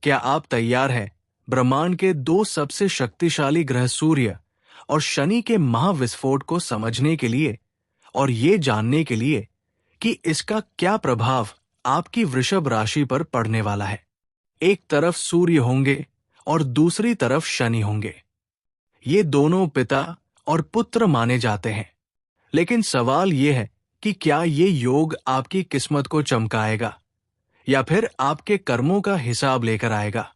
क्या आप तैयार हैं ब्रह्मांड के दो सबसे शक्तिशाली ग्रह सूर्य और शनि के महाविस्फोट को समझने के लिए और ये जानने के लिए कि इसका क्या प्रभाव आपकी वृषभ राशि पर पड़ने वाला है? एक तरफ सूर्य होंगे और दूसरी तरफ शनि होंगे। ये दोनों पिता और पुत्र माने जाते हैं, लेकिन सवाल ये है कि क्या ये योग आपकी किस्मत को चमकाएगा या फिर आपके कर्मों का हिसाब लेकर आएगा?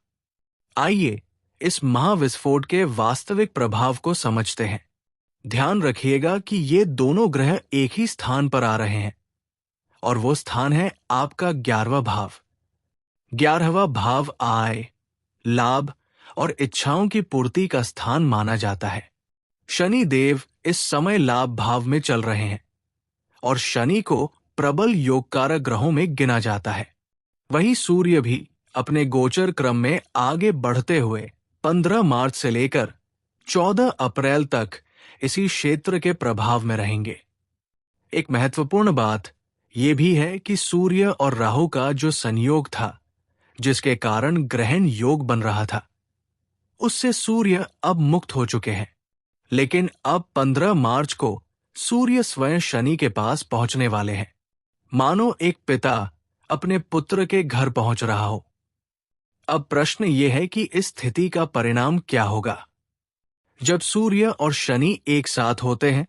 आइए इस महाविस्फोट के वास्तविक प्रभाव को समझते हैं। ध्यान रखिएगा कि ये दोनों ग्रह एक ही स्थान पर आ रहे हैं और वो स्थान है आपका 11वां भाव। 11वां भाव आय, लाभ और इच्छाओं की पूर्ति का स्थान माना जाता है। शनि देव इस समय लाभ भाव में चल रहे हैं और शनि को प्रबल योगकारक ग्रहों में गिना जाता है। वहीं सूर्य भी अपने गोचर क्रम में आगे बढ़ते हुए 15 मार्च से लेकर 14 अप्रैल तक इसी क्षेत्र के प्रभाव में रहेंगे। एक महत्वपूर्ण बात यह भी है कि सूर्य और राहु का जो संयोग था, जिसके कारण ग्रहण योग बन रहा था, उससे सूर्य अब मुक्त हो चुके हैं। लेकिन अब 15 मार्च को सूर्य स्वयं शनि के पास पहुंचने वाले हैं, मानो एक पिता अपने पुत्र के घर पहुंच रहा हो। अब प्रश्न यह है कि इस स्थिति का परिणाम क्या होगा? जब सूर्य और शनि एक साथ होते हैं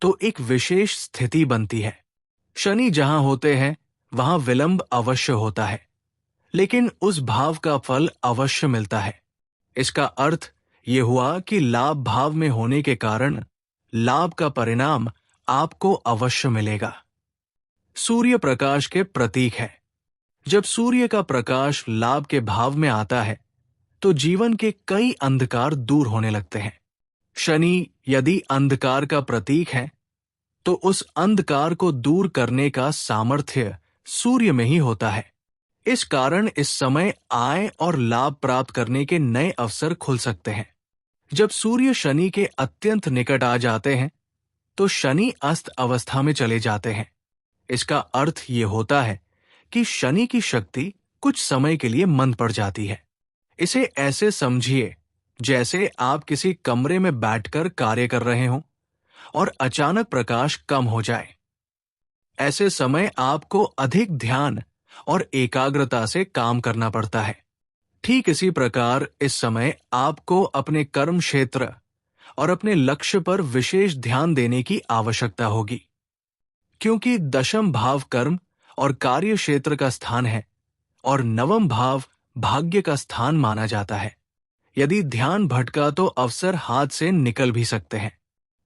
तो एक विशेष स्थिति बनती है। शनि जहां होते हैं वहां विलंब अवश्य होता है, लेकिन उस भाव का फल अवश्य मिलता है। इसका अर्थ ये हुआ कि लाभ भाव में होने के कारण लाभ का परिणाम आपको अवश्य मिलेगा। सूर्य प्रकाश के प्रतीक है। जब सूर्य का प्रकाश लाभ के भाव में आता है तो जीवन के कई अंधकार दूर होने लगते हैं। शनि यदि अंधकार का प्रतीक है तो उस अंधकार को दूर करने का सामर्थ्य सूर्य में ही होता है। इस कारण इस समय आय और लाभ प्राप्त करने के नए अवसर खुल सकते हैं। जब सूर्य शनि के अत्यंत निकट आ जाते हैं तो शनि अस्त अवस्था में चले जाते हैं। इसका अर्थ ये होता है कि शनि की शक्ति कुछ समय के लिए मंद पड़ जाती है। इसे ऐसे समझिए जैसे आप किसी कमरे में बैठकर कार्य कर रहे हों और अचानक प्रकाश कम हो जाए। ऐसे समय आपको अधिक ध्यान और एकाग्रता से काम करना पड़ता है। ठीक इसी प्रकार इस समय आपको अपने कर्म क्षेत्र और अपने लक्ष्य पर विशेष ध्यान देने की आवश्यकता होगी, क्योंकि 10वां भाव कर्म और कार्य क्षेत्र का स्थान है और 9वां भाव भाग्य का स्थान माना जाता है। यदि ध्यान भटका तो अवसर हाथ से निकल भी सकते हैं।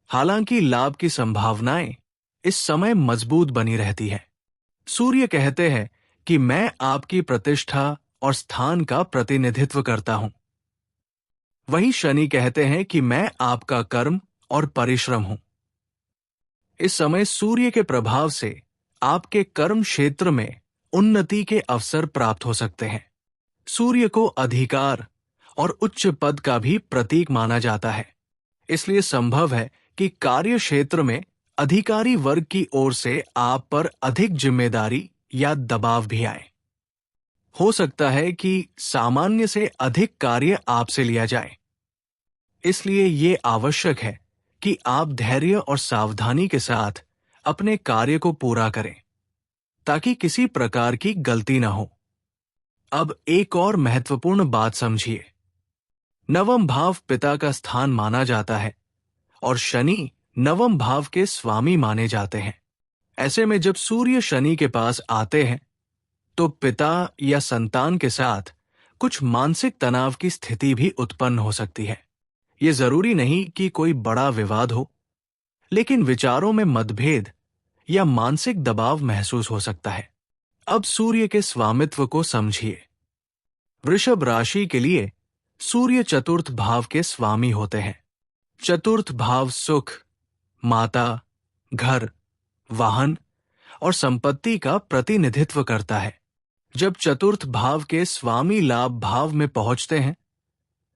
हालांकि लाभ की संभावनाएं इस समय मजबूत बनी रहती है। सूर्य कहते हैं कि मैं आपकी प्रतिष्ठा और स्थान का प्रतिनिधित्व करता हूं। वहीं शनि कहते हैं कि मैं आपका कर्म और परिश्रम हूं। इस समय सूर्य के प्रभाव से आपके कर्म क्षेत्र में उन्नति के अवसर प्राप्त हो सकते हैं। सूर्य को अधिकार और उच्च पद का भी प्रतीक माना जाता है, इसलिए संभव है कि कार्य क्षेत्र में अधिकारी वर्ग की ओर से आप पर अधिक जिम्मेदारी या दबाव भी आए। हो सकता है कि सामान्य से अधिक कार्य आपसे लिया जाए। इसलिए ये आवश्यक है कि आप धैर्य और सावधानी के साथ अपने कार्य को पूरा करें ताकि किसी प्रकार की गलती न हो। अब एक और महत्वपूर्ण बात समझिए। 9वां भाव पिता का स्थान माना जाता है और शनि 9वां भाव के स्वामी माने जाते हैं। ऐसे में जब सूर्य शनि के पास आते हैं तो पिता या संतान के साथ कुछ मानसिक तनाव की स्थिति भी उत्पन्न हो सकती है। ये जरूरी नहीं कि कोई बड़ा विवाद हो, लेकिन विचारों में मतभेद या मानसिक दबाव महसूस हो सकता है। अब सूर्य के स्वामित्व को समझिए। वृषभ राशि के लिए सूर्य चतुर्थ भाव के स्वामी होते हैं। चतुर्थ भाव सुख, माता, घर, वाहन और संपत्ति का प्रतिनिधित्व करता है। जब चतुर्थ भाव के स्वामी लाभ भाव में पहुंचते हैं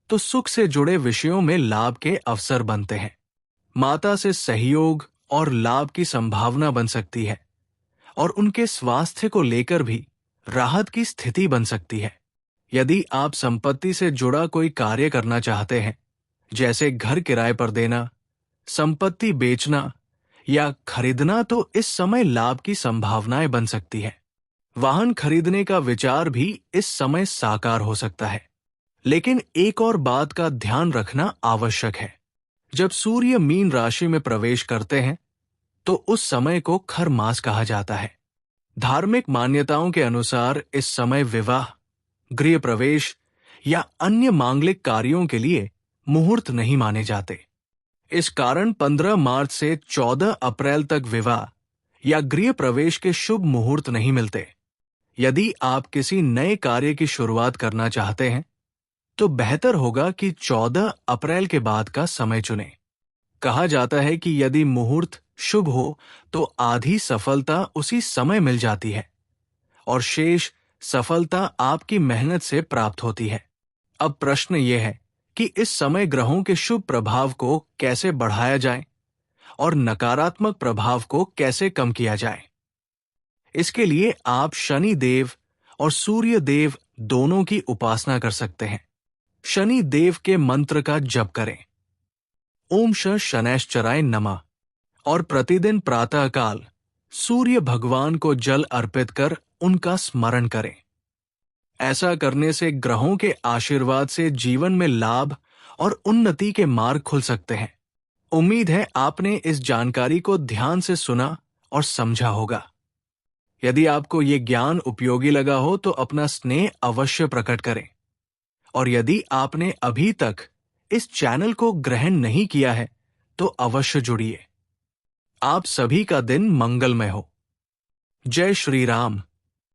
तो सुख से जुड़े विषयों में लाभ के अवसर बनते हैं। माता से सहयोग और लाभ की संभावना बन सकती है और उनके स्वास्थ्य को लेकर भी राहत की स्थिति बन सकती है। यदि आप संपत्ति से जुड़ा कोई कार्य करना चाहते हैं, जैसे घर किराए पर देना, संपत्ति बेचना या खरीदना, तो इस समय लाभ की संभावनाएं बन सकती है। वाहन खरीदने का विचार भी इस समय साकार हो सकता है। लेकिन एक और बात का ध्यान रखना आवश्यक है। जब सूर्य मीन राशि में प्रवेश करते हैं तो उस समय को खर मास कहा जाता है। धार्मिक मान्यताओं के अनुसार इस समय विवाह, गृह प्रवेश या अन्य मांगलिक कार्यों के लिए मुहूर्त नहीं माने जाते। इस कारण 15 मार्च से 14 अप्रैल तक विवाह या गृह प्रवेश के शुभ मुहूर्त नहीं मिलते। यदि आप किसी नए कार्य की शुरुआत करना चाहते हैं तो बेहतर होगा कि 14 अप्रैल के बाद का समय चुनें। कहा जाता है कि यदि मुहूर्त शुभ हो तो आधी सफलता उसी समय मिल जाती है और शेष सफलता आपकी मेहनत से प्राप्त होती है। अब प्रश्न यह है कि इस समय ग्रहों के शुभ प्रभाव को कैसे बढ़ाया जाए और नकारात्मक प्रभाव को कैसे कम किया जाए। इसके लिए आप शनि देव और सूर्य देव दोनों की उपासना कर सकते हैं। शनि देव के मंत्र का जप करें, ओम शनैश्चराय नमः, और प्रतिदिन प्रातःकाल सूर्य भगवान को जल अर्पित कर उनका स्मरण करें। ऐसा करने से ग्रहों के आशीर्वाद से जीवन में लाभ और उन्नति के मार्ग खुल सकते हैं। उम्मीद है आपने इस जानकारी को ध्यान से सुना और समझा होगा। यदि आपको ये ज्ञान उपयोगी लगा हो तो अपना स्नेह अवश्य प्रकट करें, और यदि आपने अभी तक इस चैनल को ग्रहण नहीं किया है तो अवश्य जुड़िए। आप सभी का दिन मंगलमय हो। जय श्री राम।